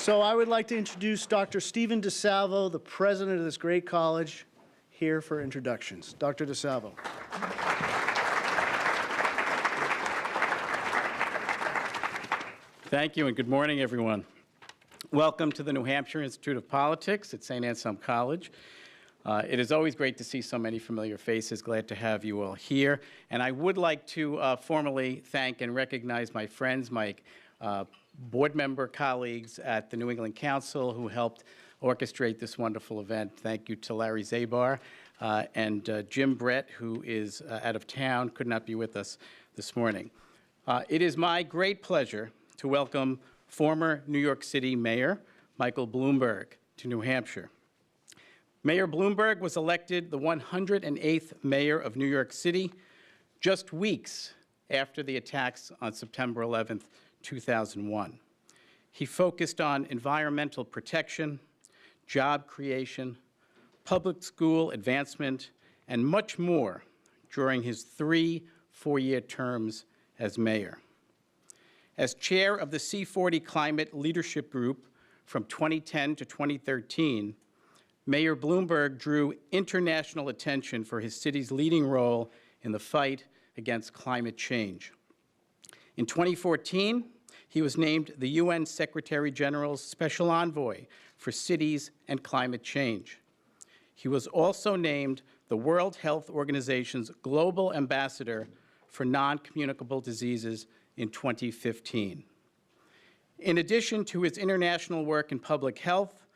So I would like to introduce Dr. Stephen DeSalvo, the president of this great college, here for introductions. Dr. DeSalvo. Thank you, and good morning, everyone. Welcome to the New Hampshire Institute of Politics at Saint Anselm College. It is always great to see so many familiar faces. Glad to have you all here. And I would like to formally thank and recognize my friends, my board member colleagues at the New England Council who helped orchestrate this wonderful event. Thank you to Larry Zabar and Jim Brett, who is out of town, could not be with us this morning. It is my great pleasure to welcome former New York City Mayor Michael Bloomberg to New Hampshire. Mayor Bloomberg was elected the 108th mayor of New York City just weeks after the attacks on September 11th, 2001. He focused on environmental protection, job creation, public school advancement, and much more during his 3 four-year terms as mayor. As chair of the C40 Climate Leadership Group from 2010 to 2013, Mayor Bloomberg drew international attention for his city's leading role in the fight against climate change. In 2014, he was named the UN Secretary General's Special Envoy for Cities and Climate Change. He was also named the World Health Organization's Global Ambassador for Non-Communicable Diseases in 2015. In addition to his international work in public health,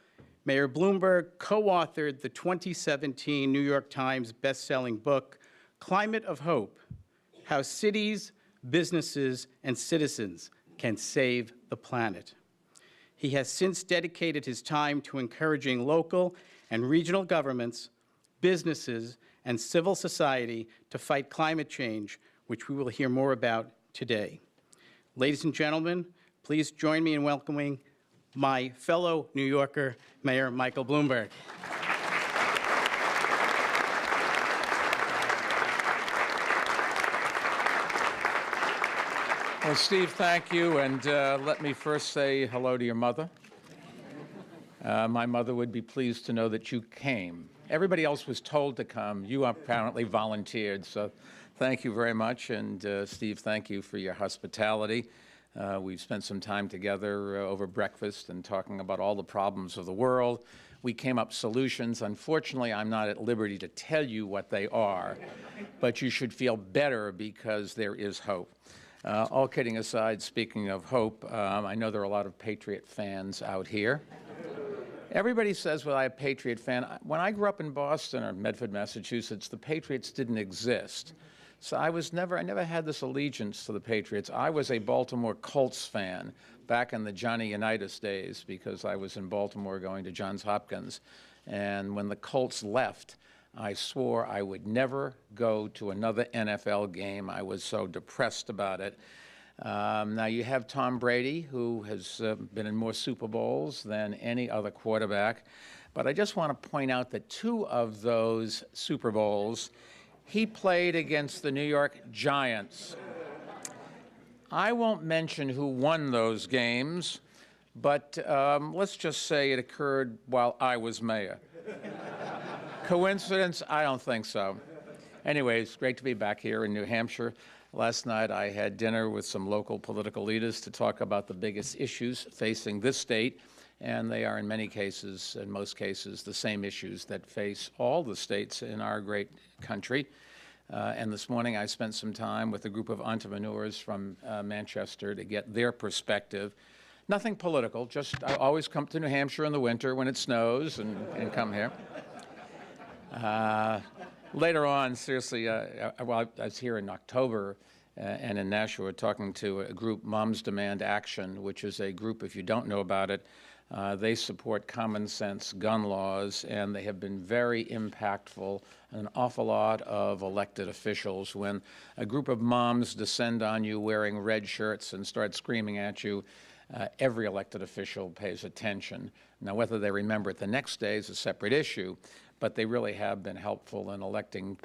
Mayor Bloomberg co-authored the 2017 New York Times best-selling book, Climate of Hope: How Cities, Businesses, and Citizens Can Save the Planet. He has since dedicated his time to encouraging local and regional governments, businesses, and civil society to fight climate change, which we will hear more about today. Ladies and gentlemen, please join me in welcoming my fellow New Yorker, Mayor Michael Bloomberg. Well, Steve, thank you, and let me first say hello to your mother. My mother would be pleased to know that you came. Everybody else was told to come. You apparently volunteered, so thank you very much, and Steve, thank you for your hospitality. We've spent some time together over breakfast and talking about all the problems of the world. We came up solutions. Unfortunately, I'm not at liberty to tell you what they are, but you should feel better because there is hope. All kidding aside, speaking of hope, I know there are a lot of Patriot fans out here. Everybody says, well, I'm a Patriot fan. When I grew up in Boston or Medford, Massachusetts, the Patriots didn't exist. So I never had this allegiance to the Patriots. I was a Baltimore Colts fan back in the Johnny Unitas days because I was in Baltimore going to Johns Hopkins. And when the Colts left, I swore I would never go to another NFL game. I was so depressed about it. Now you have Tom Brady, who has been in more Super Bowls than any other quarterback. But I just want to point out that 2 of those Super Bowls, he played against the New York Giants. I won't mention who won those games, but let's just say it occurred while I was mayor. Coincidence? I don't think so. Anyways, great to be back here in New Hampshire. Last night I had dinner with some local political leaders to talk about the biggest issues facing this state, and they are in many cases, in most cases, the same issues that face all the states in our great country. And this morning I spent some time with a group of entrepreneurs from Manchester to get their perspective. Nothing political, just I always come to New Hampshire in the winter when it snows and come here. Later on, seriously, I was here in October and in Nashua talking to a group, Moms Demand Action, which is a group, if you don't know about it, they support common sense gun laws, and they have been very impactful on an awful lot of elected officials. When a group of moms descend on you wearing red shirts and start screaming at you, every elected official pays attention. Now, whether they remember it the next day is a separate issue, but they really have been helpful in electing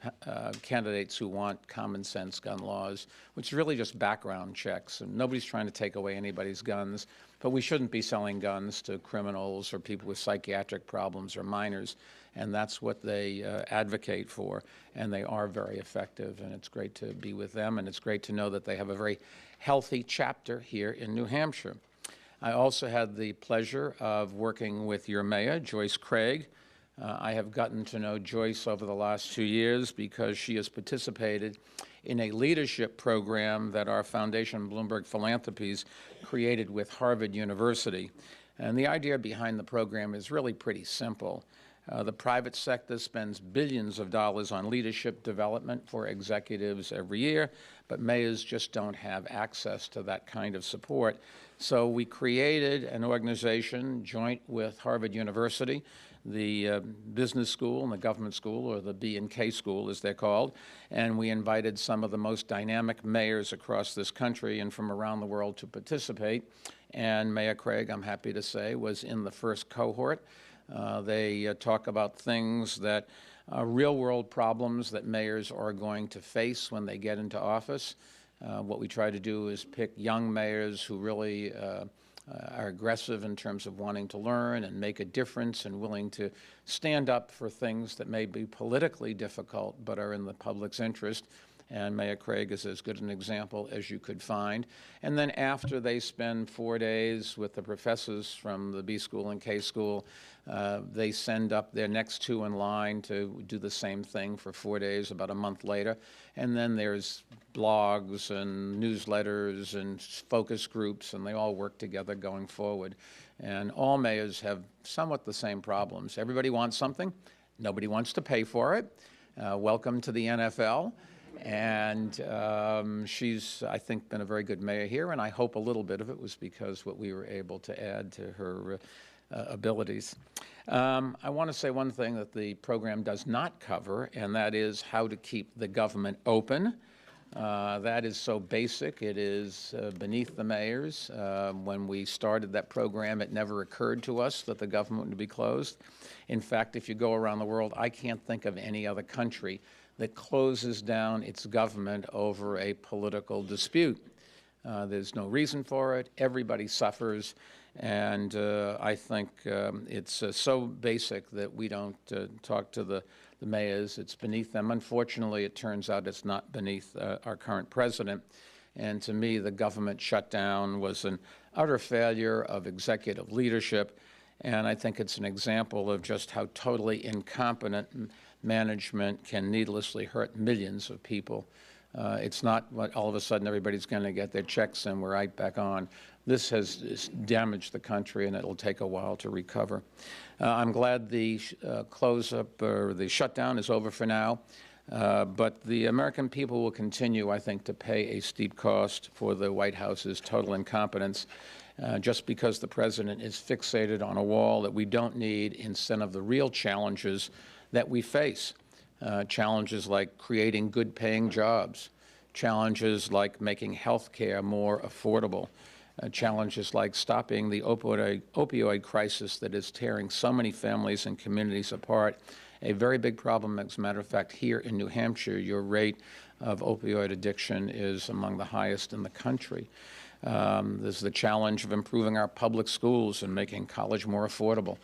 candidates who want common sense gun laws, which is really just background checks. And nobody's trying to take away anybody's guns, but we shouldn't be selling guns to criminals or people with psychiatric problems or minors, and that's what they advocate for, and they are very effective, and it's great to be with them, and it's great to know that they have a very healthy chapter here in New Hampshire. I also had the pleasure of working with your mayor, Joyce Craig. I have gotten to know Joyce over the last 2 years because she has participated in a leadership program that our foundation, Bloomberg Philanthropies, created with Harvard University. And the idea behind the program is really pretty simple. The private sector spends billions of dollars on leadership development for executives every year, but mayors just don't have access to that kind of support. So we created an organization joint with Harvard University, the business school and the government school, or the B&K school as they're called, and we invited some of the most dynamic mayors across this country and from around the world to participate. And Mayor Craig, I'm happy to say, was in the first cohort. They talk about things that real-world problems that mayors are going to face when they get into office. What we try to do is pick young mayors who really are aggressive in terms of wanting to learn and make a difference and willing to stand up for things that may be politically difficult but are in the public's interest. And Mayor Craig is as good an example as you could find. And then after they spend 4 days with the professors from the B School and K School, they send up their next two in line to do the same thing for 4 days about a month later. And then there's blogs and newsletters and focus groups, and they all work together going forward. And all mayors have somewhat the same problems. Everybody wants something. Nobody wants to pay for it. Welcome to the NFL. And she's, I think, been a very good mayor here, and I hope a little bit of it was because what we were able to add to her abilities. I want to say one thing that the program does not cover, and that is how to keep the government open. That is so basic. It is beneath the mayors. When we started that program, it never occurred to us that the government would be closed. In fact, if you go around the world, I can't think of any other country that closes down its government over a political dispute. There's no reason for it. Everybody suffers. And I think it's so basic that we don't talk to the mayors. It's beneath them. Unfortunately, it turns out it's not beneath our current president. And to me, the government shutdown was an utter failure of executive leadership. And I think it's an example of just how totally incompetent management can needlessly hurt millions of people. It's not what all of a sudden everybody's going to get their checks and we're right back on. This has damaged the country, and it'll take a while to recover. I'm glad the close-up or the shutdown is over for now, but the American people will continue, I think, to pay a steep cost for the White House's total incompetence, just because the president is fixated on a wall that we don't need instead of the real challenges that we face. Challenges like creating good-paying jobs, challenges like making health care more affordable, challenges like stopping the opioid crisis that is tearing so many families and communities apart. A very big problem, as a matter of fact, here in New Hampshire, your rate of opioid addiction is among the highest in the country. There's the challenge of improving our public schools and making college more affordable.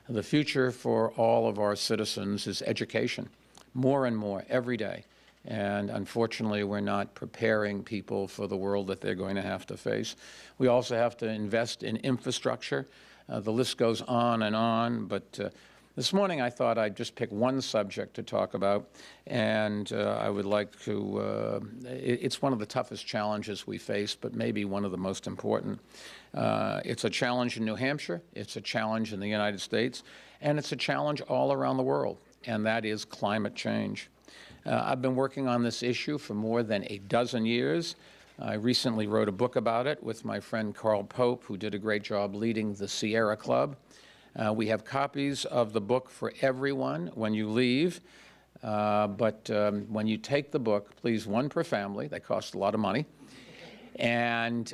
The future for all of our citizens is education, more and more every day. And unfortunately, we're not preparing people for the world that they're going to have to face. We also have to invest in infrastructure. The list goes on, but this morning I thought I'd just pick one subject to talk about, and I would like to, it's one of the toughest challenges we face, but maybe one of the most important. It's a challenge in New Hampshire, it's a challenge in the United States, and it's a challenge all around the world, and that is climate change. I've been working on this issue for more than a dozen years. I recently wrote a book about it with my friend Carl Pope, who did a great job leading the Sierra Club. We have copies of the book for everyone when you leave, but when you take the book, please, one per family. They cost a lot of money. And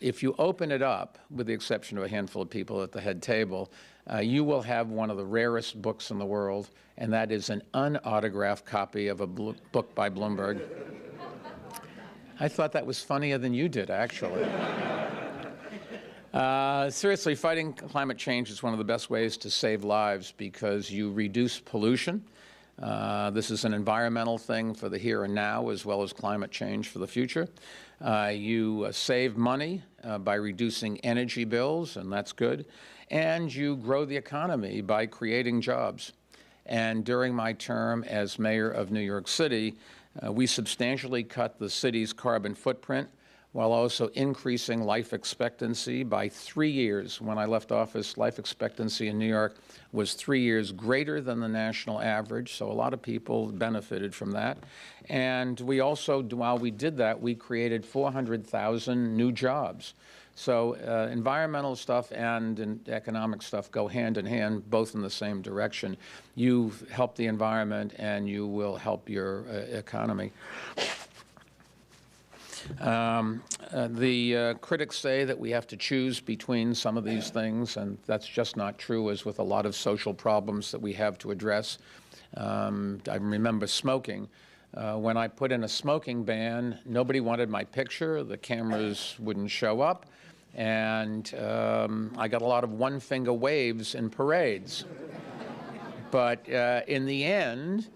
if you open it up, with the exception of a handful of people at the head table, you will have one of the rarest books in the world, and that is an unautographed copy of a book by Bloomberg. I thought that was funnier than you did, actually. Seriously, fighting climate change is one of the best ways to save lives because you reduce pollution. This is an environmental thing for the here and now as well as climate change for the future. You save money by reducing energy bills, and that's good. And you grow the economy by creating jobs. And during my term as mayor of New York City, we substantially cut the city's carbon footprint while also increasing life expectancy by 3 years. When I left office, life expectancy in New York was 3 years greater than the national average, so a lot of people benefited from that. And we also, while we did that, we created 400,000 new jobs. So environmental stuff and economic stuff go hand in hand, both in the same direction. You help the environment and you will help your economy. The critics say that we have to choose between some of these things, and that's just not true, as with a lot of social problems that we have to address. I remember smoking. When I put in a smoking ban, nobody wanted my picture, the cameras wouldn't show up, and I got a lot of one-finger waves in parades. But in the end,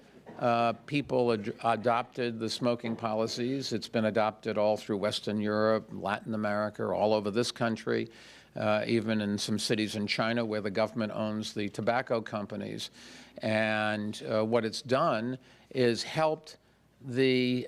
people adopted the smoking policies. It's been adopted all through Western Europe, Latin America, all over this country, even in some cities in China where the government owns the tobacco companies. And what it's done is helped the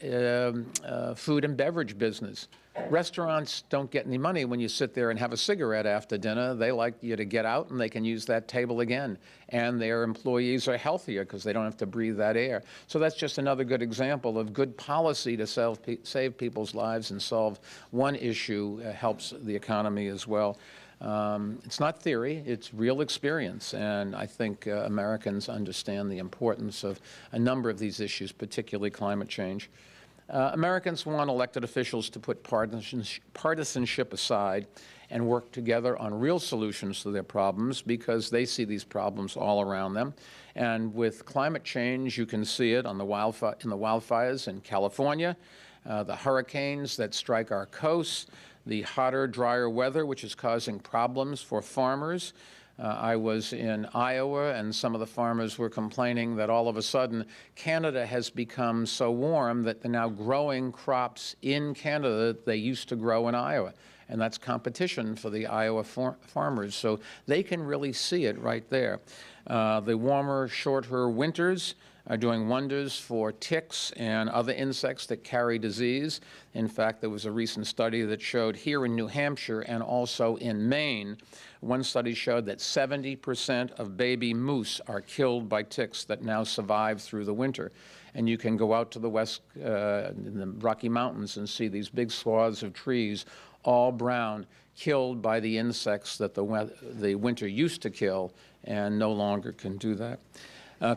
food and beverage business. Restaurants don't get any money when you sit there and have a cigarette after dinner. They like you to get out and they can use that table again. And their employees are healthier because they don't have to breathe that air. So that's just another good example of good policy to save people's lives and solve one issue helps the economy as well. It's not theory, it's real experience, and I think Americans understand the importance of a number of these issues, particularly climate change. Americans want elected officials to put partisanship aside and work together on real solutions to their problems because they see these problems all around them. And with climate change, you can see it on the wildfires in California, the hurricanes that strike our coasts, the hotter, drier weather, which is causing problems for farmers. I was in Iowa, and some of the farmers were complaining that all of a sudden Canada has become so warm that they're now growing crops in Canada that they used to grow in Iowa. And that's competition for the Iowa farmers. So they can really see it right there. The warmer, shorter winters are doing wonders for ticks and other insects that carry disease. In fact, there was a recent study that showed here in New Hampshire and also in Maine, one study showed that 70% of baby moose are killed by ticks that now survive through the winter. And you can go out to the west, in the Rocky Mountains, and see these big swaths of trees, all brown, killed by the insects that the winter used to kill and no longer can do that.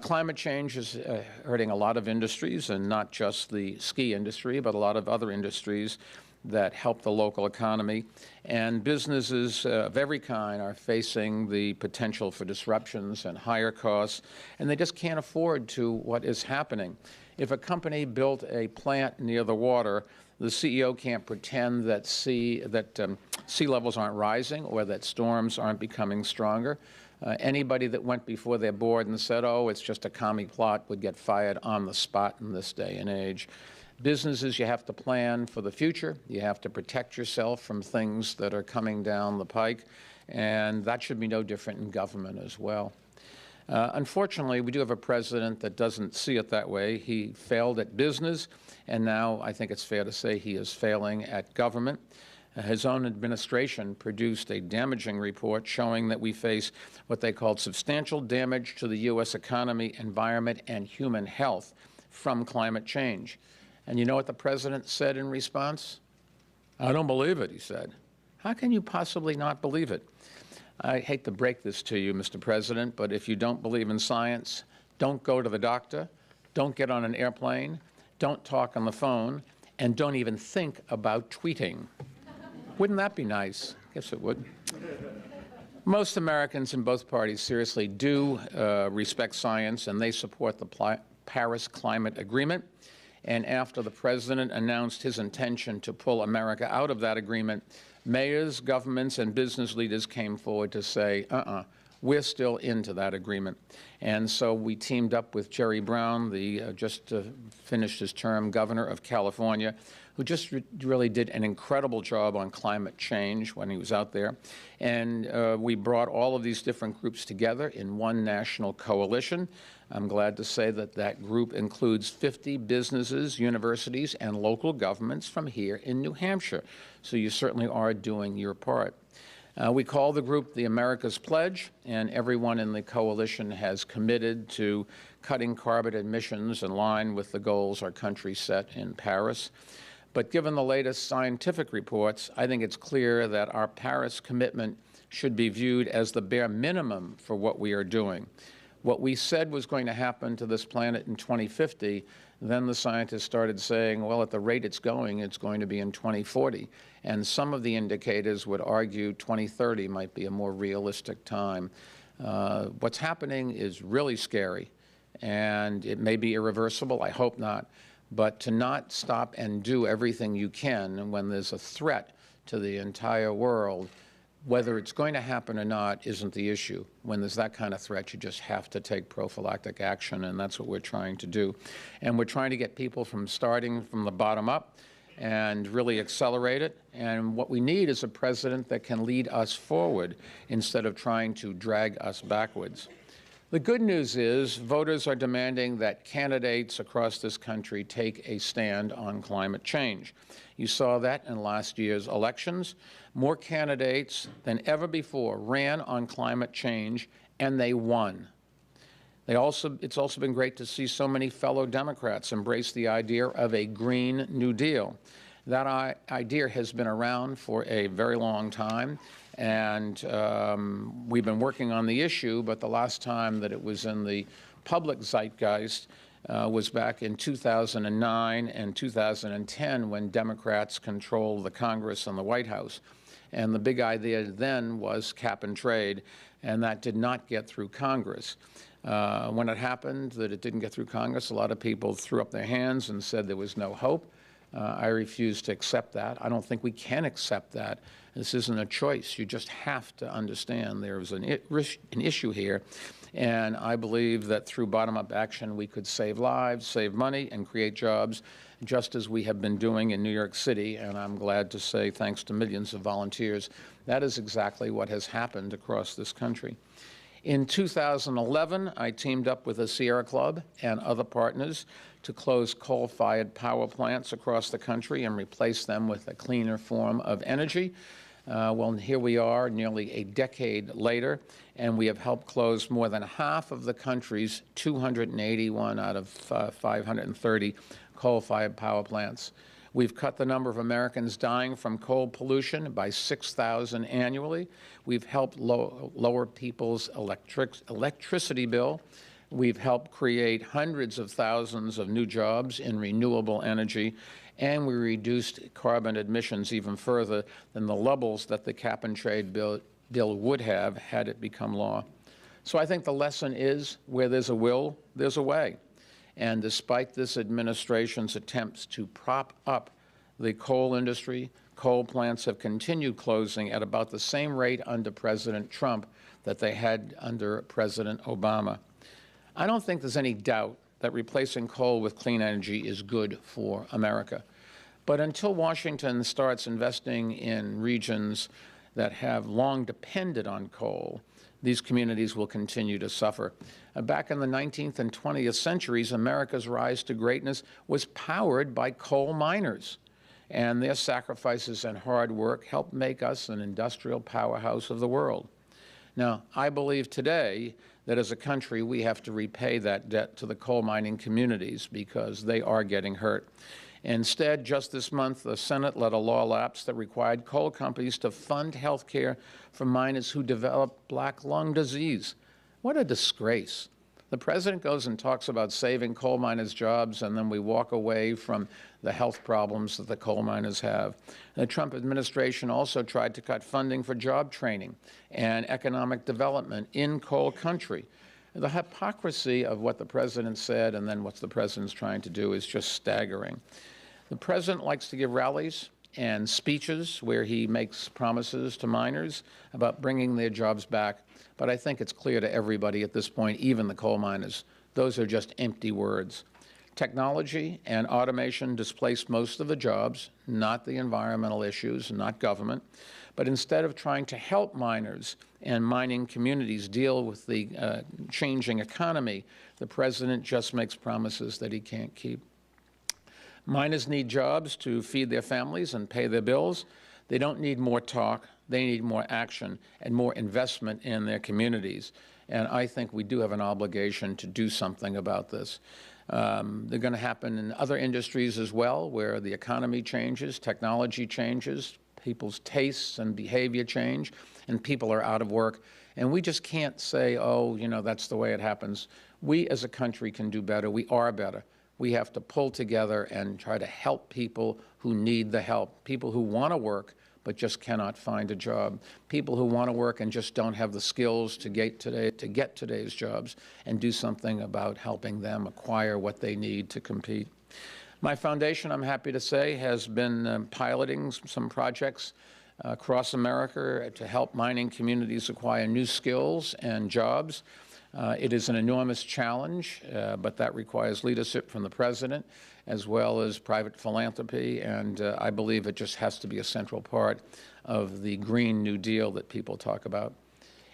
Climate change is hurting a lot of industries, and not just the ski industry, but a lot of other industries that help the local economy. And businesses of every kind are facing the potential for disruptions and higher costs, and they just can't afford to what is happening. If a company built a plant near the water, the CEO can't pretend that sea levels aren't rising or that storms aren't becoming stronger. Anybody that went before their board and said, oh, it's just a commie plot, would get fired on the spot in this day and age. Businesses, you have to plan for the future. You have to protect yourself from things that are coming down the pike, and that should be no different in government as well. Unfortunately, we do have a president that doesn't see it that way. He failed at business, and now I think it's fair to say he is failing at government. His own administration produced a damaging report showing that we face what they called substantial damage to the U.S. economy, environment, and human health from climate change. And you know what the president said in response? I don't believe it, he said. How can you possibly not believe it? I hate to break this to you, Mr. President, but if you don't believe in science, don't go to the doctor, don't get on an airplane, don't talk on the phone, and don't even think about tweeting. Wouldn't that be nice? Guess it would. Most Americans in both parties seriously do respect science, and they support the Paris Climate Agreement. And after the president announced his intention to pull America out of that agreement, mayors, governments, and business leaders came forward to say, we're still into that agreement. And so we teamed up with Jerry Brown, the just finished his term governor of California, who just really did an incredible job on climate change when he was out there. And we brought all of these different groups together in one national coalition. I'm glad to say that that group includes 50 businesses, universities, and local governments from here in New Hampshire. So you certainly are doing your part. We call the group the America's Pledge, and everyone in the coalition has committed to cutting carbon emissions in line with the goals our country set in Paris. But given the latest scientific reports, I think it's clear that our Paris commitment should be viewed as the bare minimum for what we are doing. What we said was going to happen to this planet in 2050, then the scientists started saying, well, at the rate it's going to be in 2040. And some of the indicators would argue 2030 might be a more realistic time. What's happening is really scary, and it may be irreversible. I hope not. But to not stop and do everything you can when there's a threat to the entire world, whether it's going to happen or not isn't the issue. When there's that kind of threat, you just have to take prophylactic action, and that's what we're trying to do. And we're trying to get people from starting from the bottom up and really accelerate it. And what we need is a president that can lead us forward instead of trying to drag us backwards. The good news is voters are demanding that candidates across this country take a stand on climate change. You saw that in last year's elections. More candidates than ever before ran on climate change, and they won. It's also been great to see so many fellow Democrats embrace the idea of a Green New Deal. That idea has been around for a very long time, and we've been working on the issue, but the last time that it was in the public zeitgeist was back in 2009 and 2010 when Democrats controlled the Congress and the White House. And the big idea then was cap and trade, and that did not get through Congress. When it happened that it didn't get through Congress, a lot of people threw up their hands and said there was no hope. I refuse to accept that. I don't think we can accept that. This isn't a choice. You just have to understand there's an issue here. And I believe that through bottom-up action, we could save lives, save money, and create jobs, just as we have been doing in New York City. And I'm glad to say, thanks to millions of volunteers, that is exactly what has happened across this country. In 2011, I teamed up with the Sierra Club and other partners to close coal-fired power plants across the country and replace them with a cleaner form of energy. Well, here we are nearly a decade later, and we have helped close more than half of the country's 281 out of 530 coal-fired power plants. We've cut the number of Americans dying from coal pollution by 6,000 annually. We've helped lower people's electricity bill. We've helped create hundreds of thousands of new jobs in renewable energy, and we reduced carbon emissions even further than the levels that the cap-and-trade bill would have had it become law. So I think the lesson is, where there's a will, there's a way. And despite this administration's attempts to prop up the coal industry, coal plants have continued closing at about the same rate under President Trump that they had under President Obama. I don't think there's any doubt that replacing coal with clean energy is good for America. But until Washington starts investing in regions that have long depended on coal, these communities will continue to suffer. Back in the 19th and 20th centuries, America's rise to greatness was powered by coal miners, and their sacrifices and hard work helped make us an industrial powerhouse of the world. Now, I believe today that as a country, we have to repay that debt to the coal mining communities because they are getting hurt. Instead, just this month, the Senate let a law lapse that required coal companies to fund health care for miners who develop black lung disease. What a disgrace. The president goes and talks about saving coal miners' jobs, and then we walk away from the health problems that the coal miners have. The Trump administration also tried to cut funding for job training and economic development in coal country. The hypocrisy of what the president said and then what the president's trying to do is just staggering. The president likes to give rallies and speeches where he makes promises to miners about bringing their jobs back. But I think it's clear to everybody at this point, even the coal miners, those are just empty words. Technology and automation displace most of the jobs, not the environmental issues, not government. But instead of trying to help miners and mining communities deal with the changing economy, the president just makes promises that he can't keep. Miners need jobs to feed their families and pay their bills. They don't need more talk. They need more action and more investment in their communities. And I think we do have an obligation to do something about this. They're going to happen in other industries as well, where the economy changes, technology changes, people's tastes and behavior change, and people are out of work. And we just can't say, oh, you know, that's the way it happens. We as a country can do better. We are better. We have to pull together and try to help people who need the help, people who want to work but just cannot find a job, people who want to work and just don't have the skills to get today's jobs, and do something about helping them acquire what they need to compete. My foundation, I'm happy to say, has been piloting some projects across America to help mining communities acquire new skills and jobs. It is an enormous challenge, but that requires leadership from the president as well as private philanthropy, and I believe it just has to be a central part of the Green New Deal that people talk about.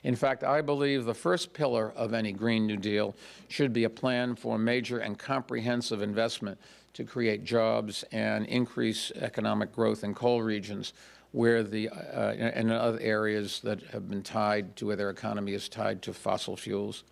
In fact, I believe the first pillar of any Green New Deal should be a plan for major and comprehensive investment to create jobs and increase economic growth in coal regions where and other areas that have been tied to where their economy is tied to fossil fuels.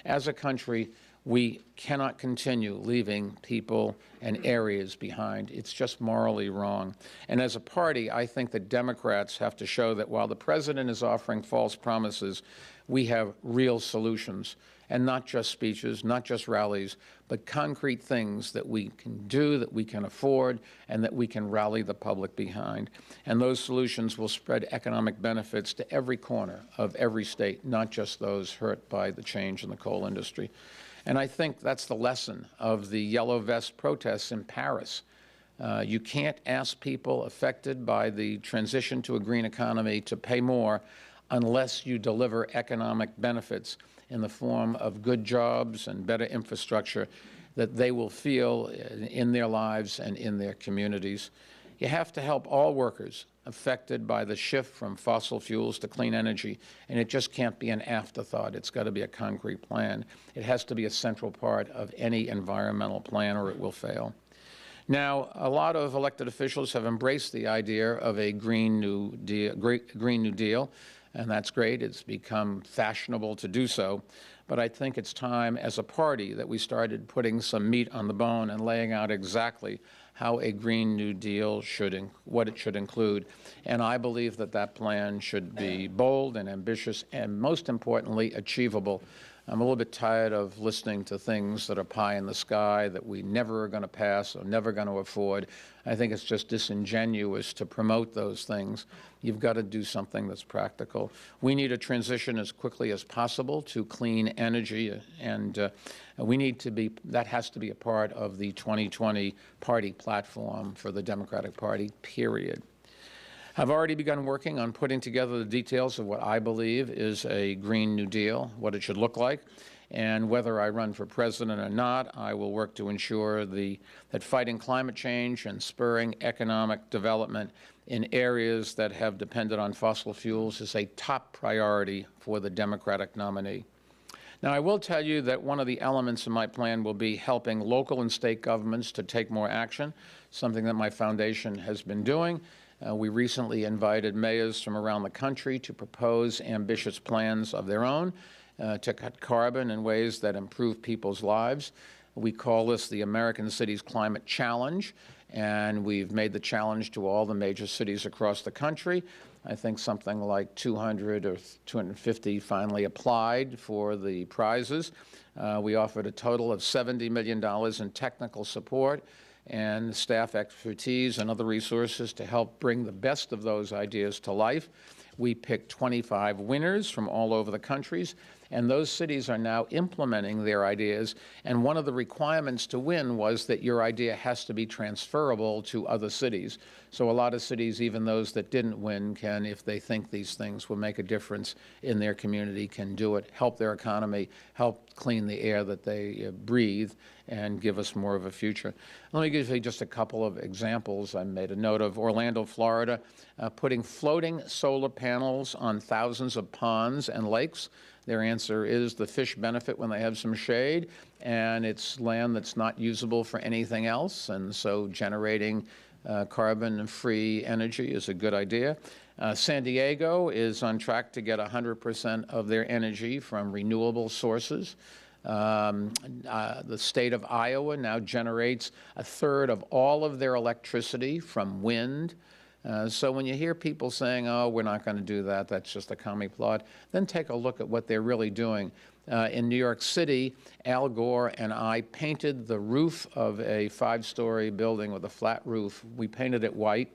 As a country, we cannot continue leaving people and areas behind. It's just morally wrong. And as a party, I think that Democrats have to show that while the president is offering false promises, we have real solutions, and not just speeches, not just rallies, but concrete things that we can do, that we can afford, and that we can rally the public behind. And those solutions will spread economic benefits to every corner of every state, not just those hurt by the change in the coal industry. And I think that's the lesson of the Yellow Vest protests in Paris. You can't ask people affected by the transition to a green economy to pay more unless you deliver economic benefits in the form of good jobs and better infrastructure that they will feel in their lives and in their communities. You have to help all workers affected by the shift from fossil fuels to clean energy, and it just can't be an afterthought. It's got to be a concrete plan. It has to be a central part of any environmental plan, or it will fail. Now, a lot of elected officials have embraced the idea of a Green New Deal, and that's great. It's become fashionable to do so. But I think it's time as a party that we started putting some meat on the bone and laying out exactly how a Green New Deal what it should include. And I believe that that plan should be bold and ambitious and, most importantly, achievable. I'm a little bit tired of listening to things that are pie in the sky that we never are going to pass or never going to afford. I think it's just disingenuous to promote those things. You've got to do something that's practical. We need a transition as quickly as possible to clean energy, and that has to be a part of the 2020 party platform for the Democratic Party, period. I've already begun working on putting together the details of what I believe is a Green New Deal, what it should look like, and whether I run for president or not, I will work to ensure that fighting climate change and spurring economic development in areas that have depended on fossil fuels is a top priority for the Democratic nominee. Now, I will tell you that one of the elements of my plan will be helping local and state governments to take more action, something that my foundation has been doing. We recently invited mayors from around the country to propose ambitious plans of their own to cut carbon in ways that improve people's lives. We call this the American Cities Climate Challenge, and we've made the challenge to all the major cities across the country. I think something like 200 or 250 finally applied for the prizes. We offered a total of $70 million in technical support and staff expertise and other resources to help bring the best of those ideas to life. We picked 25 winners from all over the countries, and those cities are now implementing their ideas. And one of the requirements to win was that your idea has to be transferable to other cities. So a lot of cities, even those that didn't win, can, if they think these things will make a difference in their community, can do it, help their economy, help clean the air that they breathe, and give us more of a future. Let me give you just a couple of examples. I made a note of Orlando, Florida, putting floating solar panels on thousands of ponds and lakes. Their answer is the fish benefit when they have some shade, and it's land that's not usable for anything else, and so generating carbon-free energy is a good idea. San Diego is on track to get 100% of their energy from renewable sources. The state of Iowa now generates a third of all of their electricity from wind. So when you hear people saying, oh, we're not going to do that, that's just a commie plot, then take a look at what they're really doing. In New York City, Al Gore and I painted the roof of a 5-story building with a flat roof. We painted it white.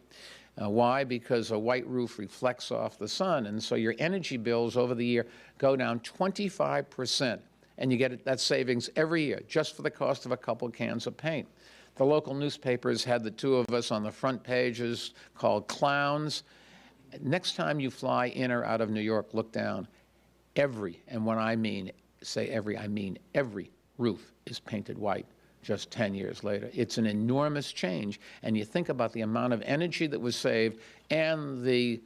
Why? Because a white roof reflects off the sun, and so your energy bills over the year go down 25%, and you get that savings every year just for the cost of a couple cans of paint. The local newspapers had the two of us on the front pages called clowns. Next time you fly in or out of New York, look down. Every, and when I mean say every, I mean every roof is painted white just 10 years later. It's an enormous change, and you think about the amount of energy that was saved and the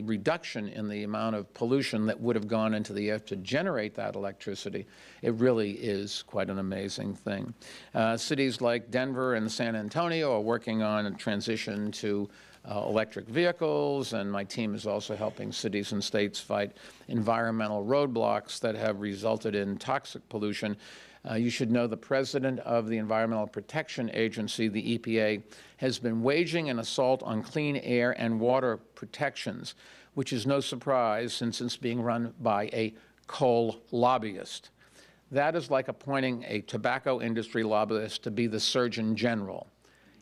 reduction in the amount of pollution that would have gone into the air to generate that electricity. It really is quite an amazing thing. Cities like Denver and San Antonio are working on a transition to electric vehicles, and my team is also helping cities and states fight environmental roadblocks that have resulted in toxic pollution. You should know the president of the Environmental Protection Agency, the EPA, has been waging an assault on clean air and water protections, which is no surprise since it's being run by a coal lobbyist. That is like appointing a tobacco industry lobbyist to be the Surgeon General.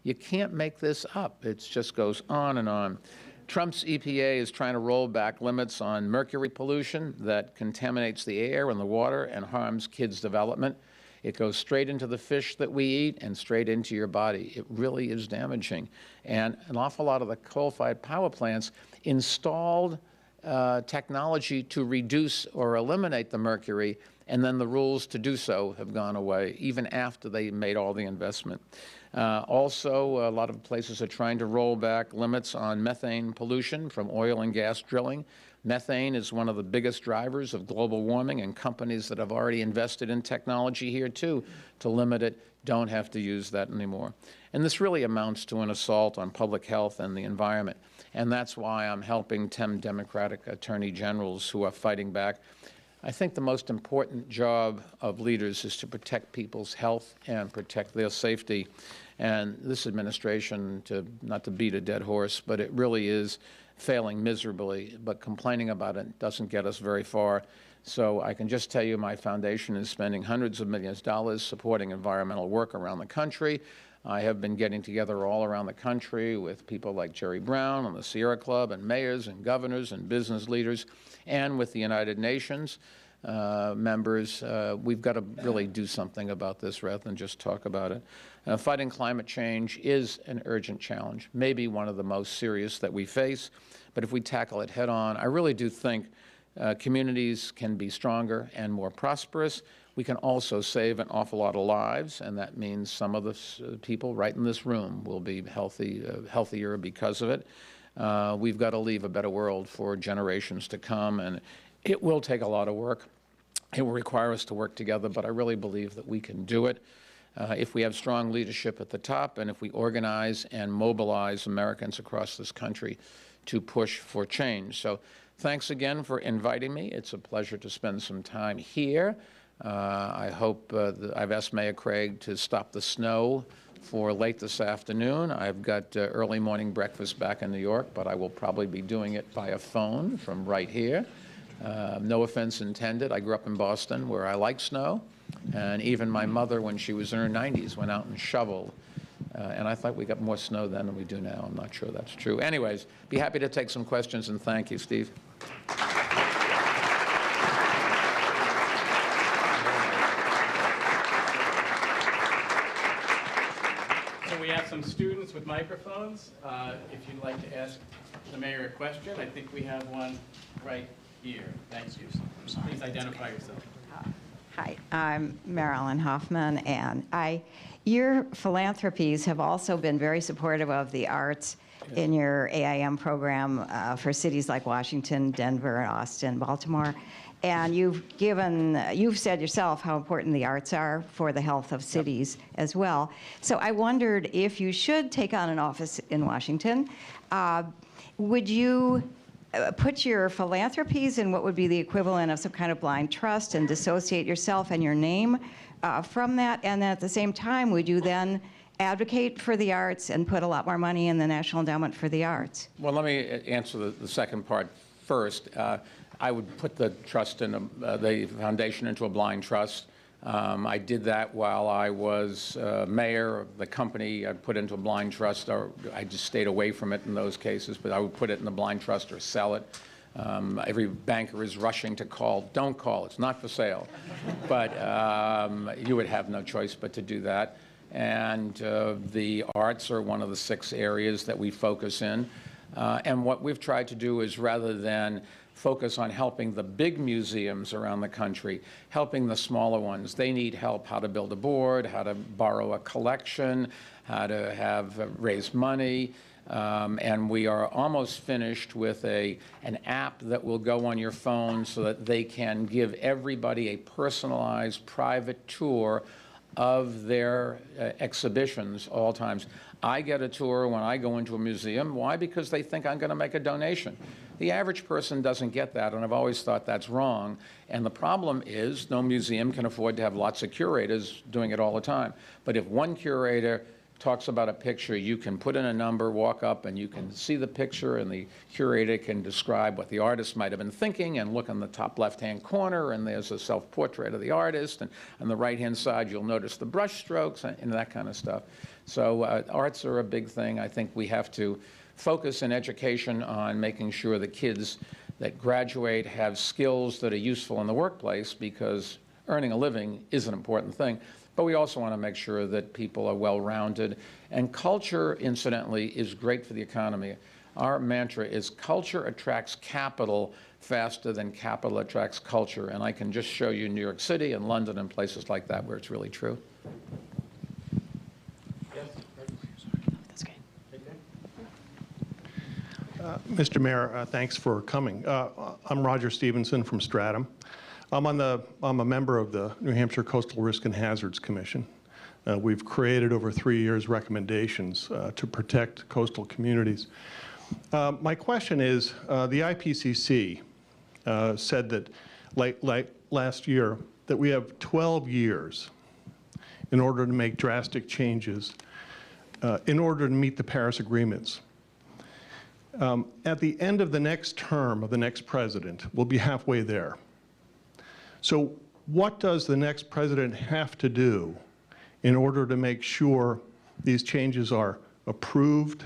You can't make this up. It just goes on and on. Trump's EPA is trying to roll back limits on mercury pollution that contaminates the air and the water and harms kids' development. It goes straight into the fish that we eat and straight into your body. It really is damaging. And an awful lot of the coal-fired power plants installed technology to reduce or eliminate the mercury, and then the rules to do so have gone away, even after they made all the investment. Also, a lot of places are trying to roll back limits on methane pollution from oil and gas drilling. Methane is one of the biggest drivers of global warming, and companies that have already invested in technology here, too, to limit it don't have to use that anymore. And this really amounts to an assault on public health and the environment. And that's why I'm helping 10 Democratic attorney generals who are fighting back. I think the most important job of leaders is to protect people's health and protect their safety. And this administration, not to beat a dead horse, but it really is failing miserably, but complaining about it doesn't get us very far. So I can just tell you my foundation is spending hundreds of millions of dollars supporting environmental work around the country. I have been getting together all around the country with people like Jerry Brown and the Sierra Club and mayors and governors and business leaders, and with the United Nations members. We've got to really do something about this rather than just talk about it. Fighting climate change is an urgent challenge, maybe one of the most serious that we face. But if we tackle it head on, I really do think communities can be stronger and more prosperous. We can also save an awful lot of lives, and that means some of the people right in this room will be healthier because of it. We've got to leave a better world for generations to come, and it will take a lot of work. It will require us to work together, but I really believe that we can do it if we have strong leadership at the top and if we organize and mobilize Americans across this country to push for change. So thanks again for inviting me. It's a pleasure to spend some time here. I hope I've asked Mayor Craig to stop the snow for late this afternoon. I've got early morning breakfast back in New York, but I will probably be doing it via phone from right here. No offense intended. I grew up in Boston where I like snow, and even my mother, when she was in her 90s, went out and shoveled And I thought we got more snow then than we do now. I'm not sure that's true. Anyways, be happy to take some questions, and thank you, Steve. So we have some students with microphones. If you'd like to ask the mayor a question, I think we have one right here. Thank you. Please identify yourself. Hi, I'm Marilyn Hoffman, and your philanthropies have also been very supportive of the arts in your AIM program for cities like Washington, Denver, Austin, Baltimore. And you've said yourself how important the arts are for the health of cities as well. So I wondered if you should take on an office in Washington, would you put your philanthropies in what would be the equivalent of some kind of blind trust and dissociate yourself and your name from that? And then at the same time, would you then advocate for the arts and put a lot more money in the National Endowment for the Arts? Well, let me answer the second part first. I would put the trust in the foundation into a blind trust. I did that while I was mayor of the company. I put into a blind trust, or I just stayed away from it in those cases, but I would put it in the blind trust or sell it. Every banker is rushing to call. Don't call, it's not for sale. But you would have no choice but to do that. And the arts are one of the 6 areas that we focus in. And what we've tried to do is, rather than focus on helping the big museums around the country, helping the smaller ones. They need help how to build a board, how to borrow a collection, how to raise money. And we are almost finished with an app that will go on your phone so that they can give everybody a personalized private tour of their exhibitions all times. I get a tour when I go into a museum. Why? Because they think I'm going to make a donation. The average person doesn't get that, and I've always thought that's wrong. And the problem is no museum can afford to have lots of curators doing it all the time. But if one curator talks about a picture, you can put in a number, walk up, and you can see the picture, and the curator can describe what the artist might have been thinking, and look in the top left-hand corner, and there's a self-portrait of the artist, and on the right-hand side, you'll notice the brush strokes and that kind of stuff. So arts are a big thing. I think we have to focus in education on making sure that kids that graduate have skills that are useful in the workplace, because earning a living is an important thing. But we also want to make sure that people are well-rounded. And culture, incidentally, is great for the economy. Our mantra is culture attracts capital faster than capital attracts culture. And I can just show you New York City and London and places like that where it's really true. That's great. Mr. Mayor, thanks for coming. I'm Roger Stevenson from Stratham. I'm a member of the New Hampshire Coastal Risk and Hazards Commission. We've created over 3 years recommendations to protect coastal communities. My question is, the IPCC said that late last year that we have 12 years in order to make drastic changes in order to meet the Paris agreements. At the end of the next term of the next president, we'll be halfway there. So what does the next president have to do in order to make sure these changes are approved,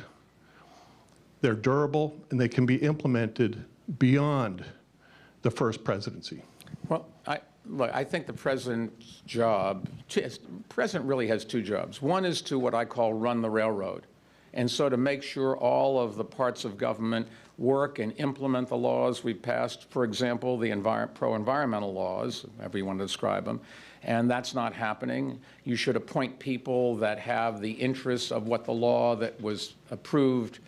they're durable, and they can be implemented beyond the first presidency? Well, look, I think the president's job, the president really has 2 jobs. One is to what I call run the railroad. And so to make sure all of the parts of government work and implement the laws we passed, for example, the pro-environmental laws, however you want to describe them, and that's not happening. You should appoint people that have the interests of what the law that was approved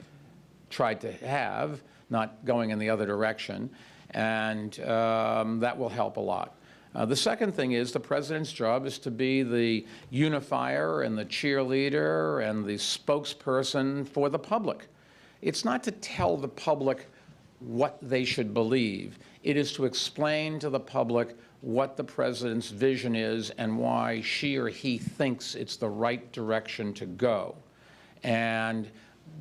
tried to have, not going in the other direction, and that will help a lot. The second thing is the president's job is to be the unifier and the cheerleader and the spokesperson for the public. It's not to tell the public what they should believe. It is to explain to the public what the president's vision is and why she or he thinks it's the right direction to go. And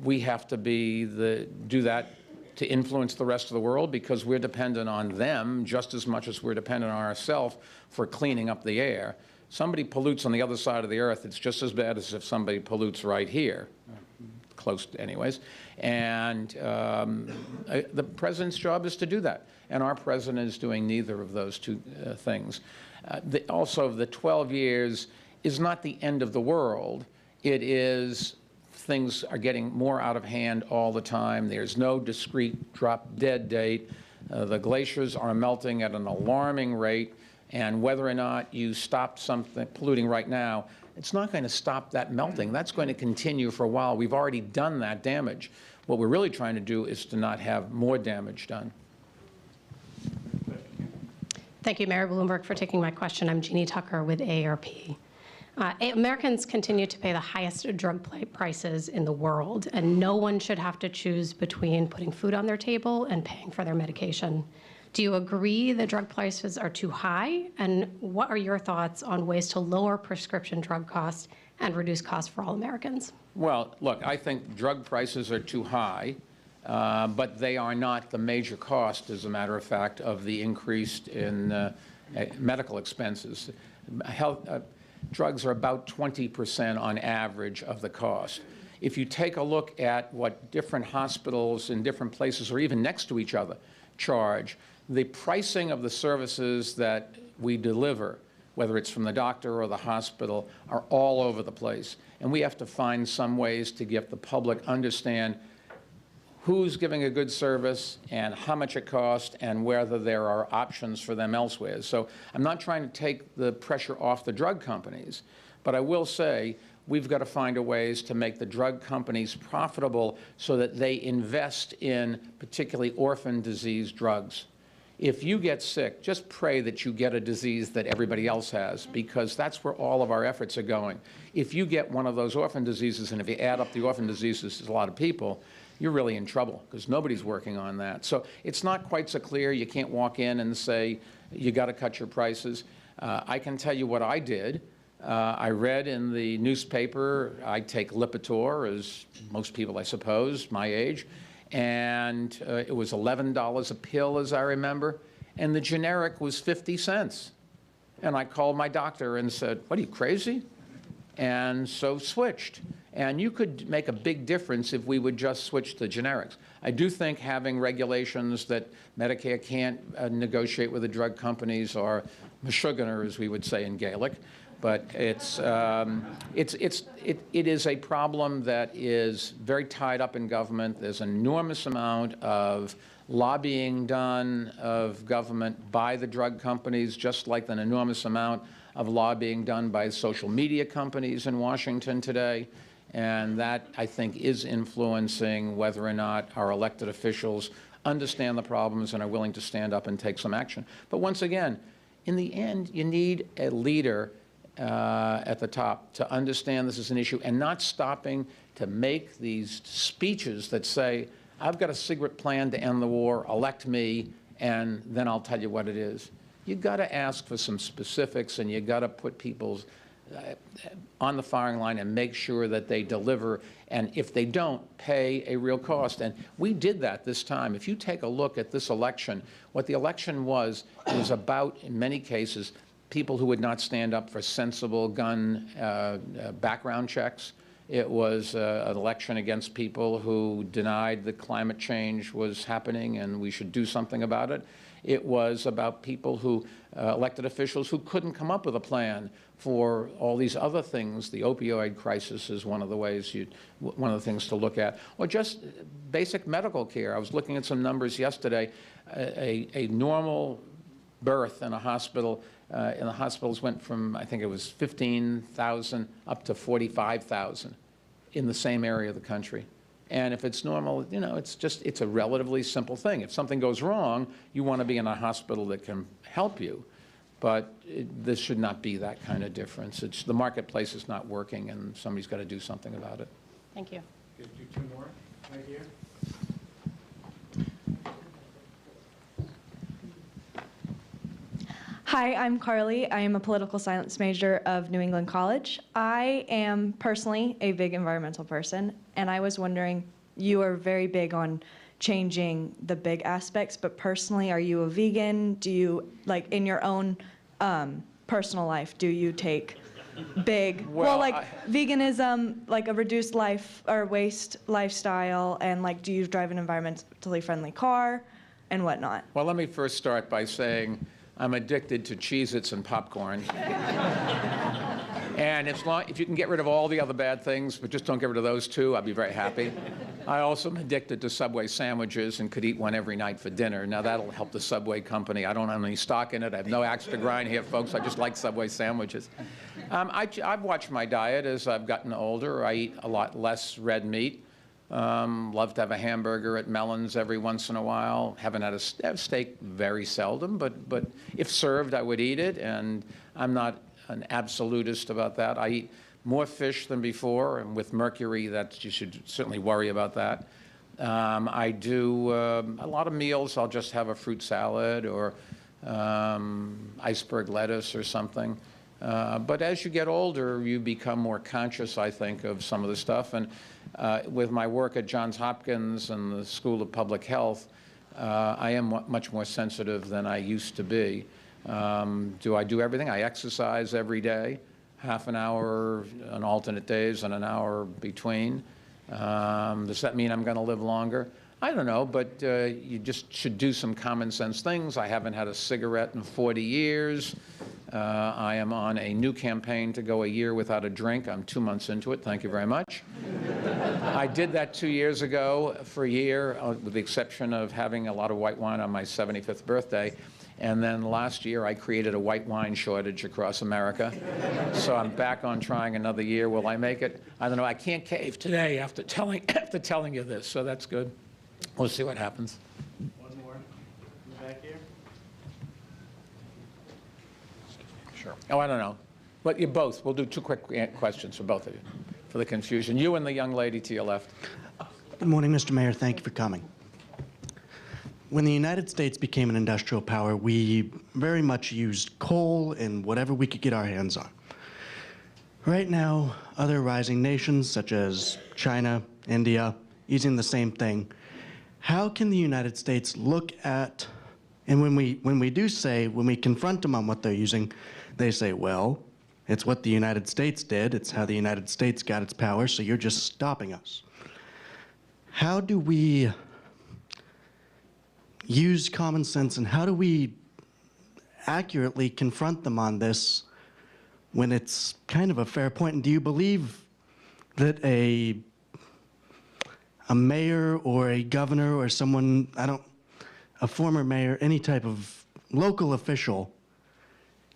we have to do that to influence the rest of the world, because we're dependent on them just as much as we're dependent on ourselves for cleaning up the air. Somebody pollutes on the other side of the earth, it's just as bad as if somebody pollutes right here, close anyways. And the president's job is to do that. And our president is doing neither of those two things. Also, the 12 years is not the end of the world. It is things are getting more out of hand all the time. There's no discrete drop-dead date. The glaciers are melting at an alarming rate. And whether or not you stop something polluting right now, it's not going to stop that melting. That's going to continue for a while. We've already done that damage. What we're really trying to do is to not have more damage done. Thank you, Mayor Bloomberg, for taking my question. I'm Jeannie Tucker with AARP. Americans continue to pay the highest drug prices in the world, and no one should have to choose between putting food on their table and paying for their medication. Do you agree that drug prices are too high? And what are your thoughts on ways to lower prescription drug costs and reduce costs for all Americans? Well, look, I think drug prices are too high, but they are not the major cost, as a matter of fact, of the increase in medical expenses. Drugs are about 20% on average of the cost. If you take a look at what different hospitals in different places, or even next to each other, charge, the pricing of the services that we deliver, whether it's from the doctor or the hospital, are all over the place. And we have to find some ways to get the public understand who's giving a good service and how much it costs and whether there are options for them elsewhere. So I'm not trying to take the pressure off the drug companies, but I will say we've got to find a ways to make the drug companies profitable so that they invest in particularly orphan disease drugs. If you get sick, just pray that you get a disease that everybody else has, because that's where all of our efforts are going. If you get one of those orphan diseases, and if you add up the orphan diseases, there's a lot of people, you're really in trouble because nobody's working on that. So it's not quite so clear. You can't walk in and say, you got to cut your prices. I can tell you what I did. I read in the newspaper, I take Lipitor, as most people, I suppose, my age, and it was $11 a pill, as I remember, and the generic was 50 cents. And I called my doctor and said, what, are you crazy? And so switched. And you could make a big difference if we would just switch to generics. I do think having regulations that Medicare can't negotiate with the drug companies are mashuganer, as we would say in Gaelic. But it is a problem that is very tied up in government. There's an enormous amount of lobbying done of government by the drug companies, just like an enormous amount of lobbying done by social media companies in Washington today. And that, I think, is influencing whether or not our elected officials understand the problems and are willing to stand up and take some action. But once again, in the end, you need a leader at the top to understand this is an issue and not stopping to make these speeches that say, I've got a secret plan to end the war, elect me, and then I'll tell you what it is. You've got to ask for some specifics, and you've got to put people on the firing line and make sure that they deliver, and if they don't, pay a real cost. And we did that this time. If you take a look at this election, what the election was, it was about, in many cases, people who would not stand up for sensible gun background checks. It was an election against people who denied that climate change was happening and we should do something about it. It was about people who, elected officials who couldn't come up with a plan for all these other things. The opioid crisis is one of the ways one of the things to look at. Or just basic medical care. I was looking at some numbers yesterday. A normal birth in a hospital, in the hospitals went from, I think it was 15,000 up to 45,000 in the same area of the country. And if it's normal, you know, it's a relatively simple thing. If something goes wrong, you want to be in a hospital that can help you. But this should not be that kind of difference. The marketplace is not working, and somebody's got to do something about it. Thank you. Could you do 2 more right here? Hi, I'm Carly. I am a political science major of New England College. I am personally a big environmental person, and I was wondering, you are very big on changing the big aspects, but personally, are you a vegan? Do you, like, in your own personal life, do you take big, Well, like veganism, like a reduced life or waste lifestyle, and like, do you drive an environmentally friendly car and whatnot? Well, let me first start by saying I'm addicted to Cheez-Its and popcorn. And if you can get rid of all the other bad things, but just don't get rid of those two, I'd be very happy. I also am addicted to Subway sandwiches and could eat one every night for dinner. Now, that'll help the Subway company. I don't have any stock in it. I have no axe to grind here, folks. I just like Subway sandwiches. I've watched my diet as I've gotten older. I eat a lot less red meat. Love to have a hamburger at Mellon's every once in a while. Haven't had a steak very seldom, but if served, I would eat it. And I'm not an absolutist about that. I eat more fish than before, and with mercury, you should certainly worry about that. I do a lot of meals. I'll just have a fruit salad or iceberg lettuce or something. But as you get older, you become more conscious, I think, of some of the stuff. And with my work at Johns Hopkins and the School of Public Health, I am much more sensitive than I used to be. Do I do everything? I exercise every day, half an hour on alternate days and an hour between. Does that mean I'm going to live longer? I don't know, but you just should do some common sense things. I haven't had a cigarette in 40 years. I am on a new campaign to go a year without a drink. I'm 2 months into it. Thank you very much. I did that 2 years ago for a year, with the exception of having a lot of white wine on my 75th birthday. And then last year, I created a white wine shortage across America. So I'm back on trying another year. Will I make it? I don't know. I can't cave today after telling you this, so that's good. We'll see what happens. One more. Back here. Sure. Oh, I don't know. But you both. We'll do 2 quick questions for both of you, for the confusion. You and the young lady to your left. Good morning, Mr. Mayor. Thank you for coming. When the United States became an industrial power, we very much used coal and whatever we could get our hands on. Right now, other rising nations such as China, India, using the same thing. How can the United States look at, and when we confront them on what they're using, they say, well, it's what the United States did, it's how the United States got its power, so you're just stopping us. How do we use common sense, and how do we accurately confront them on this when it's kind of a fair point? And do you believe that a mayor or a governor or someone, a former mayor, any type of local official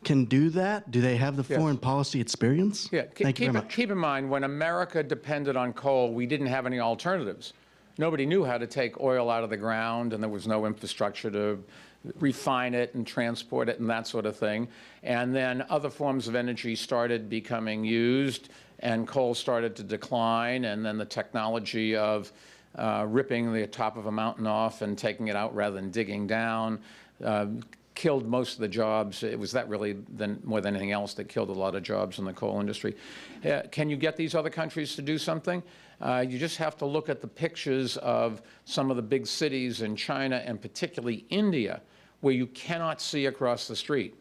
can do that? Do they have the foreign policy experience? Yeah, Thank you very much. Keep in mind, when America depended on coal, we didn't have any alternatives. Nobody knew how to take oil out of the ground, and there was no infrastructure to refine it and transport it and that sort of thing. And then other forms of energy started becoming used, and coal started to decline, and then the technology of ripping the top of a mountain off and taking it out rather than digging down killed most of the jobs. It was that really, more than anything else, that killed a lot of jobs in the coal industry. Can you get these other countries to do something? You just have to look at the pictures of some of the big cities in China and particularly India, where you cannot see across the street.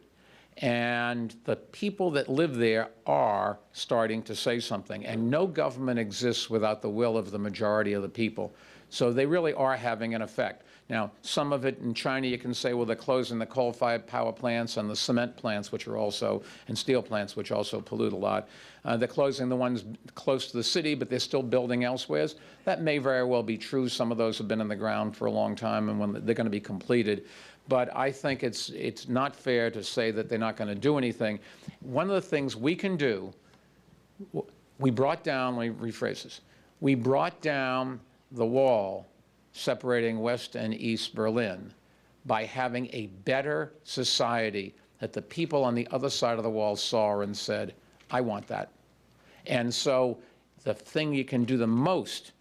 And the people that live there are starting to say something. And no government exists without the will of the majority of the people. So they really are having an effect. Now, some of it in China, you can say, well, they're closing the coal-fired power plants and the cement plants, which are also, and steel plants, which also pollute a lot. They're closing the ones close to the city, but they're still building elsewhere. That may very well be true. Some of those have been in the ground for a long time, and when they're going to be completed. But I think it's not fair to say that they're not going to do anything. One of the things we can do, we brought down, let me rephrase this, we brought down the wall separating West and East Berlin by having a better society that the people on the other side of the wall saw and said, I want that. And so the thing you can do the most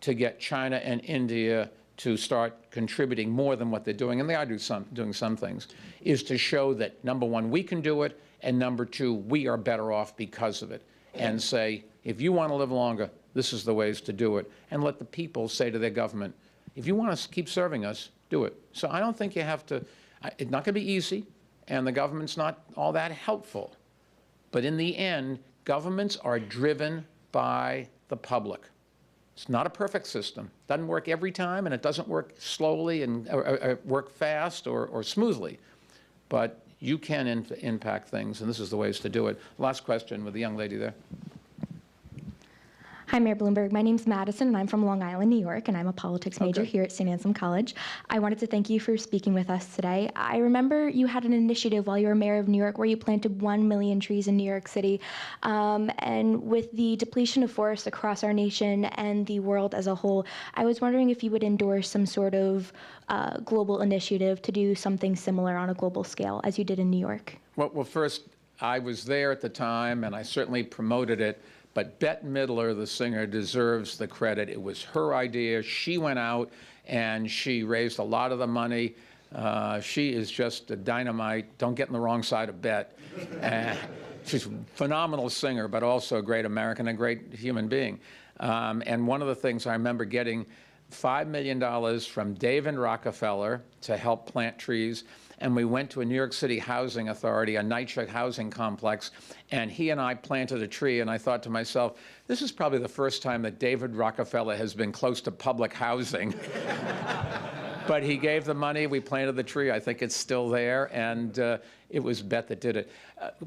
to get China and India to start contributing more than what they're doing, and they are doing some things, is to show that, number one, we can do it, and number two, we are better off because of it. And say, if you want to live longer, this is the ways to do it. And let the people say to their government, if you want to keep serving us, do it. So I don't think you have to, it's not going to be easy, and the government's not all that helpful. But in the end, governments are driven by the public. It's not a perfect system. It doesn't work every time, and it doesn't work slowly and or work fast or smoothly. But you can impact things, and this is the ways to do it. Last question with the young lady there. Hi, Mayor Bloomberg. My name's Madison, and I'm from Long Island, New York, and I'm a politics major here at Saint Anselm College. I wanted to thank you for speaking with us today. I remember you had an initiative while you were mayor of New York where you planted 1 million trees in New York City. And with the depletion of forests across our nation and the world as a whole, I was wondering if you would endorse some sort of global initiative to do something similar on a global scale as you did in New York. Well, first, I was there at the time, and I certainly promoted it. But Bette Midler, the singer, deserves the credit. It was her idea. She went out and she raised a lot of the money. She is just a dynamite. Don't get in the wrong side of Bette. She's a phenomenal singer, but also a great American, a great human being. And one of the things I remember getting $5 million from David Rockefeller to help plant trees. And we went to a New York City housing authority, a NYCHA housing complex, and he and I planted a tree, and I thought to myself, this is probably the first time that David Rockefeller has been close to public housing. But he gave the money, we planted the tree, I think it's still there, and it was Bette that did it.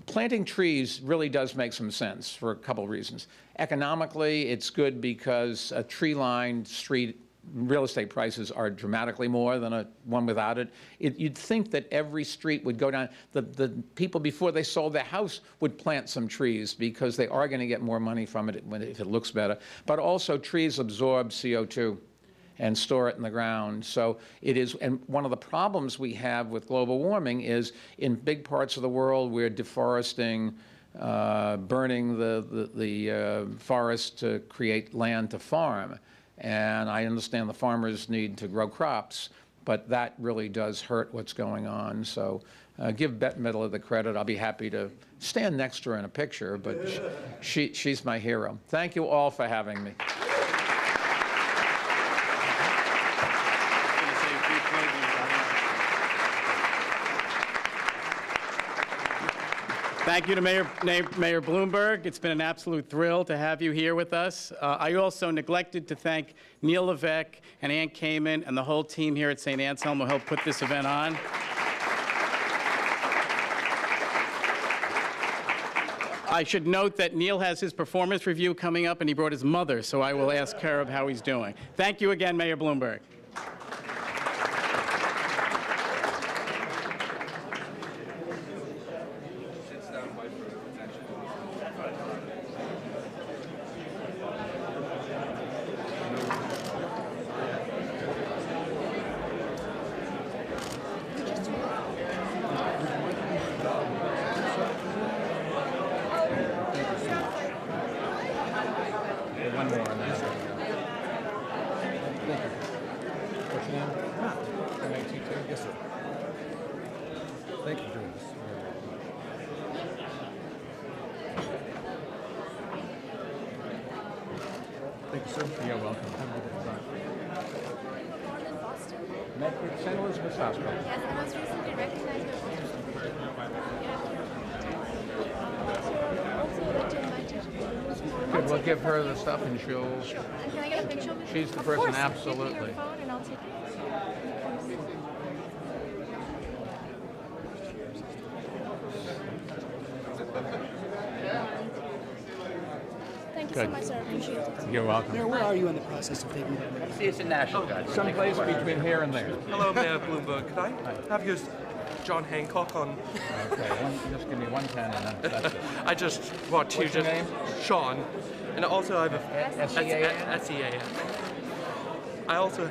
Planting trees really does make some sense for a couple of reasons. Economically, it's good because a tree-lined street real estate prices are dramatically more than one without it. You'd think that every street would go down. The people, before they sold their house, would plant some trees because they are going to get more money from it if it looks better. But also, trees absorb CO2 and store it in the ground. So it is, and one of the problems we have with global warming is in big parts of the world, we're deforesting, burning the forest to create land to farm. And I understand the farmers need to grow crops, but that really does hurt what's going on. So give Bette Midler the credit. I'll be happy to stand next to her in a picture, but she's my hero. Thank you all for having me. Thank you to Mayor Bloomberg. It's been an absolute thrill to have you here with us. I also neglected to thank Neil Levesque and Ann Kamen and the whole team here at St. Anselm who helped put this event on. I should note that Neil has his performance review coming up, and he brought his mother, so I will ask her how he's doing. Thank you again, Mayor Bloomberg. One more on that. Thank you. What's your name? Yes, sir. Thank you for doing this. Thank you, sir. You're welcome. Have a good day. St. Elizabeth's Hospital. Yes, I was recently recognized by Good, we'll give her the stuff and she'll... And can I get a picture of it? She's the Of person, course. absolutely. Give me your phone and I'll take it. Thank you so Good. much, sir. I appreciate it. You're welcome. Mayor, where are you in the process of taking that? See, it's in Nashville, guys. Someplace between here and there. Hello, Mayor Bloomberg. Could I have your John Hancock on? Okay, just give me 110 and that's it. I just want to What's your name? Sean, and also I have a S-E-A-N? S-E-A-N. I also